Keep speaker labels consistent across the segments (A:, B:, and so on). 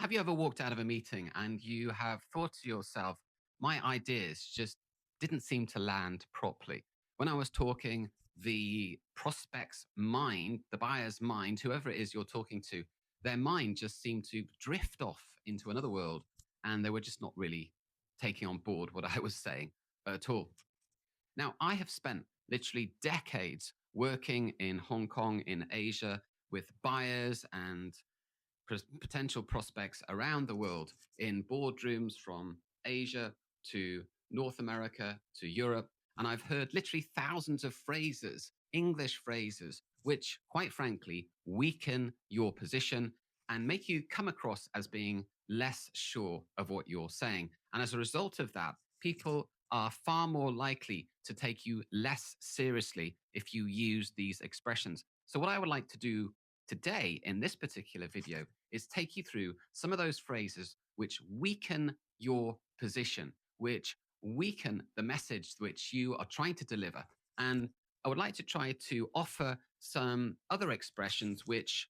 A: Have you ever walked out of a meeting and you have thought to yourself, my ideas just didn't seem to land properly? When I was talking, the prospect's mind, the buyer's mind, whoever it is you're talking to, their mind just seemed to drift off into another world and they were just not really taking on board what I was saying at all. Now, I have spent literally decades working in Hong Kong, in Asia, with buyers and potential prospects around the world in boardrooms from Asia to North America to Europe. And I've heard literally thousands of phrases, English phrases, which, quite frankly, weaken your position and make you come across as being less sure of what you're saying. And as a result of that, people are far more likely to take you less seriously if you use these expressions. So, what I would like to do today in this particular video is take you through some of those phrases which weaken your position, which weaken the message which you are trying to deliver. And I would like to try to offer some other expressions which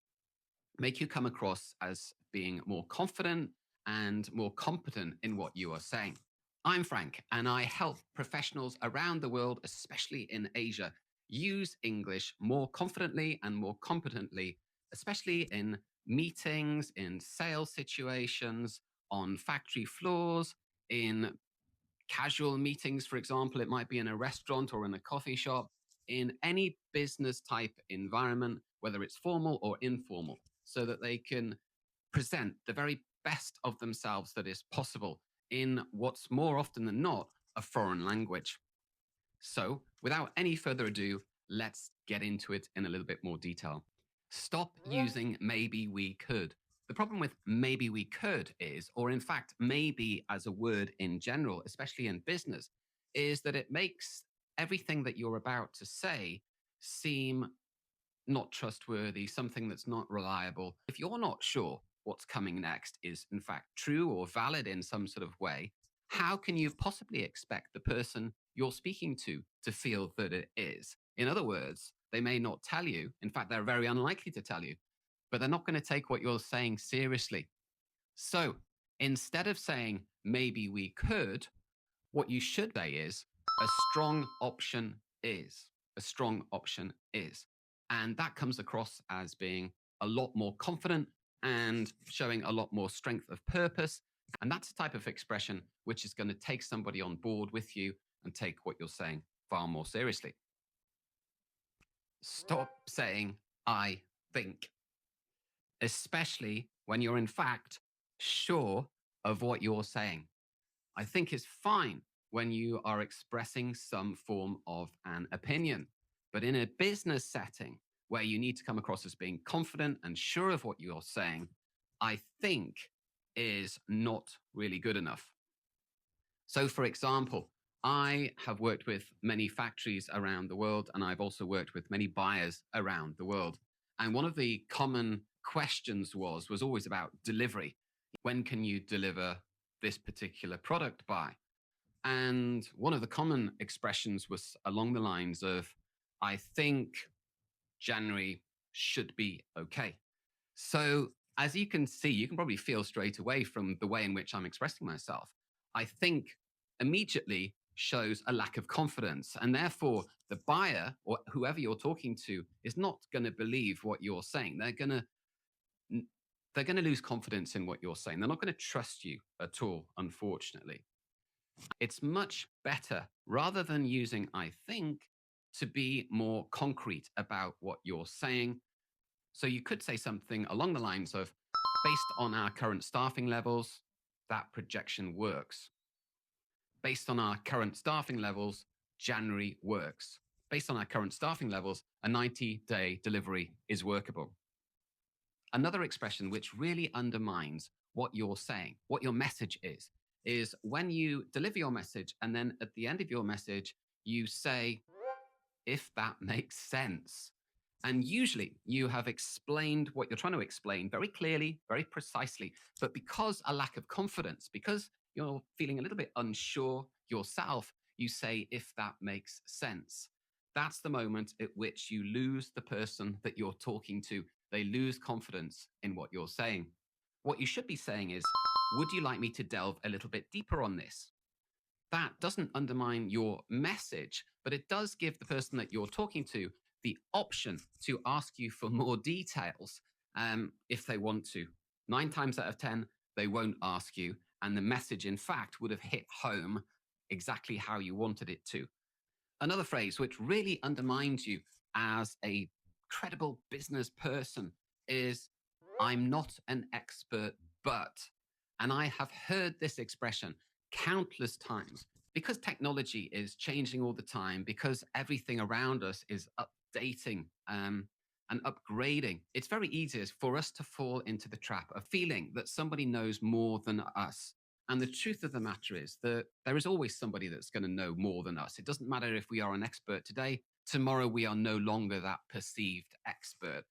A: make you come across as being more confident and more competent in what you are saying. I'm Frank, and I help professionals around the world, especially in Asia, use English more confidently and more competently, especially in meetings, in sales situations, on factory floors, in casual meetings, for example. It might be in a restaurant or in a coffee shop, in any business type environment, whether it's formal or informal, so that they can present the very best of themselves that is possible in what's more often than not a foreign language. So, without any further ado, let's get into it in a little bit more detail. Stop using maybe we could. The problem with maybe we could is, or in fact, maybe as a word in general, especially in business, is that it makes everything that you're about to say seem not trustworthy, something that's not reliable. If you're not sure what's coming next is in fact true or valid in some sort of way, how can you possibly expect the person you're speaking to feel that it is? In other words, they may not tell you. In fact, they're very unlikely to tell you, but they're not going to take what you're saying seriously. So instead of saying maybe we could, what you should say is a strong option is. A strong option is. And that comes across as being a lot more confident and showing a lot more strength of purpose. And that's the type of expression which is going to take somebody on board with you and take what you're saying far more seriously. Stop saying, I think, especially when you're in fact sure of what you're saying. I think is fine when you are expressing some form of an opinion. But in a business setting where you need to come across as being confident and sure of what you're saying, I think is not really good enough. So, for example, I have worked with many factories around the world, and I've also worked with many buyers around the world. And one of the common questions was always about delivery. When can you deliver this particular product by? And one of the common expressions was along the lines of, I think January should be okay. So, as you can see, you can probably feel straight away from the way in which I'm expressing myself. I think immediately shows a lack of confidence. And therefore, the buyer or whoever you're talking to is not going to believe what you're saying. They're going to lose confidence in what you're saying. They're not going to trust you at all, unfortunately. It's much better, rather than using I think, to be more concrete about what you're saying. So you could say something along the lines of, based on our current staffing levels, that projection works. Based on our current staffing levels, January works. Based on our current staffing levels, a 90-day delivery is workable. Another expression which really undermines what you're saying, what your message is when you deliver your message and then at the end of your message, you say, if that makes sense. And usually you have explained what you're trying to explain very clearly, very precisely. But because a lack of confidence, because you're feeling a little bit unsure yourself, you say, if that makes sense. That's the moment at which you lose the person that you're talking to. They lose confidence in what you're saying. What you should be saying is, would you like me to delve a little bit deeper on this? That doesn't undermine your message, but it does give the person that you're talking to the option to ask you for more details if they want to. 9 times out of 10, they won't ask you. And the message, in fact, would have hit home exactly how you wanted it to. Another phrase which really undermines you as a credible business person is, I'm not an expert, but. And I have heard this expression countless times because technology is changing all the time, because everything around us is updating and upgrading. It's very easy for us to fall into the trap of feeling that somebody knows more than us. And the truth of the matter is that there is always somebody that's going to know more than us. It doesn't matter if we are an expert today, tomorrow we are no longer that perceived expert.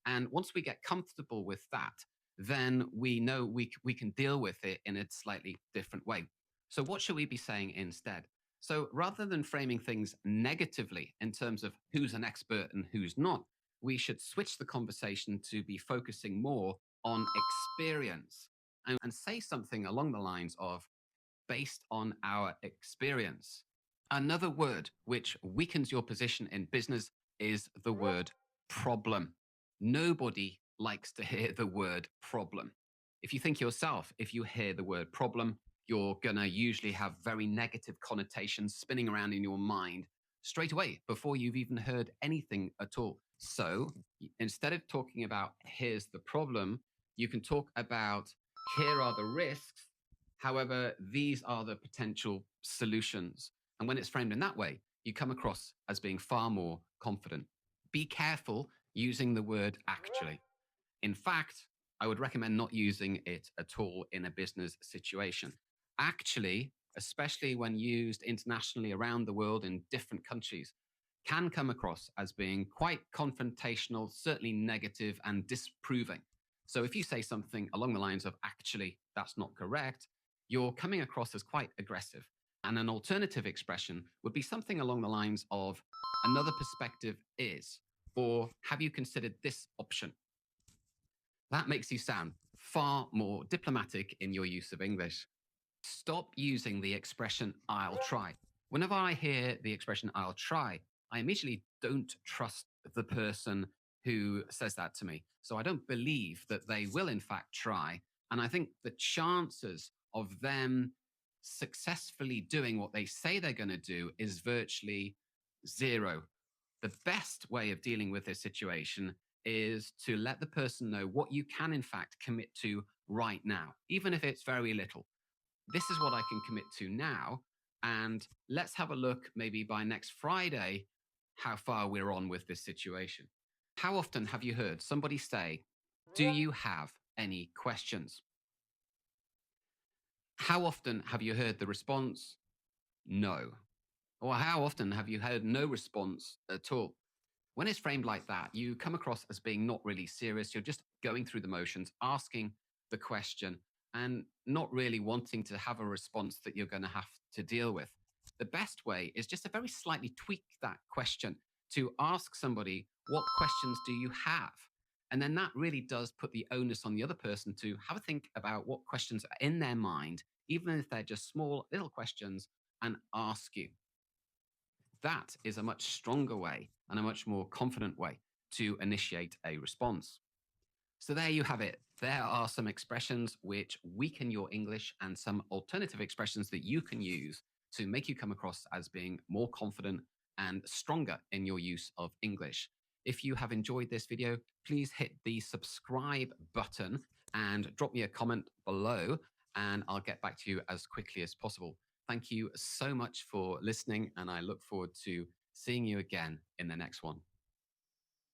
A: And once we get comfortable with that, then we know we can deal with it in a slightly different way. So, what should we be saying instead? So, rather than framing things negatively in terms of who's an expert and who's not, we should switch the conversation to be focusing more on experience and say something along the lines of, based on our experience. Another word which weakens your position in business is the word problem. Nobody likes to hear the word problem. If you think yourself, if you hear the word problem, you're going to usually have very negative connotations spinning around in your mind straight away before you've even heard anything at all. So instead of talking about here's the problem, you can talk about here are the risks. However, these are the potential solutions. And when it's framed in that way, you come across as being far more confident. Be careful using the word actually. In fact, I would recommend not using it at all in a business situation. Actually, especially when used internationally around the world in different countries, can come across as being quite confrontational, certainly negative and disproving. So if you say something along the lines of, actually, that's not correct, you're coming across as quite aggressive. And an alternative expression would be something along the lines of, another perspective is, or have you considered this option? That makes you sound far more diplomatic in your use of English. Stop using the expression, I'll try. Whenever I hear the expression, I'll try, I immediately don't trust the person who says that to me. So I don't believe that they will, in fact, try. And I think the chances of them successfully doing what they say they're going to do is virtually zero. The best way of dealing with this situation is to let the person know what you can, in fact, commit to right now, even if it's very little. This is what I can commit to now. And let's have a look maybe by next Friday how far we're on with this situation. How often have you heard somebody say, do you have any questions? How often have you heard the response, no? Or how often have you heard no response at all? When it's framed like that, you come across as being not really serious. You're just going through the motions, asking the question, and not really wanting to have a response that you're going to have to deal with. The best way is just to very slightly tweak that question to ask somebody, what questions do you have? And then that really does put the onus on the other person to have a think about what questions are in their mind, even if they're just small little questions, and ask you. That is a much stronger way and a much more confident way to initiate a response. So there you have it. There are some expressions which weaken your English and some alternative expressions that you can use to make you come across as being more confident and stronger in your use of English. If you have enjoyed this video, please hit the subscribe button and drop me a comment below, and I'll get back to you as quickly as possible. Thank you so much for listening, and I look forward to seeing you again in the next one.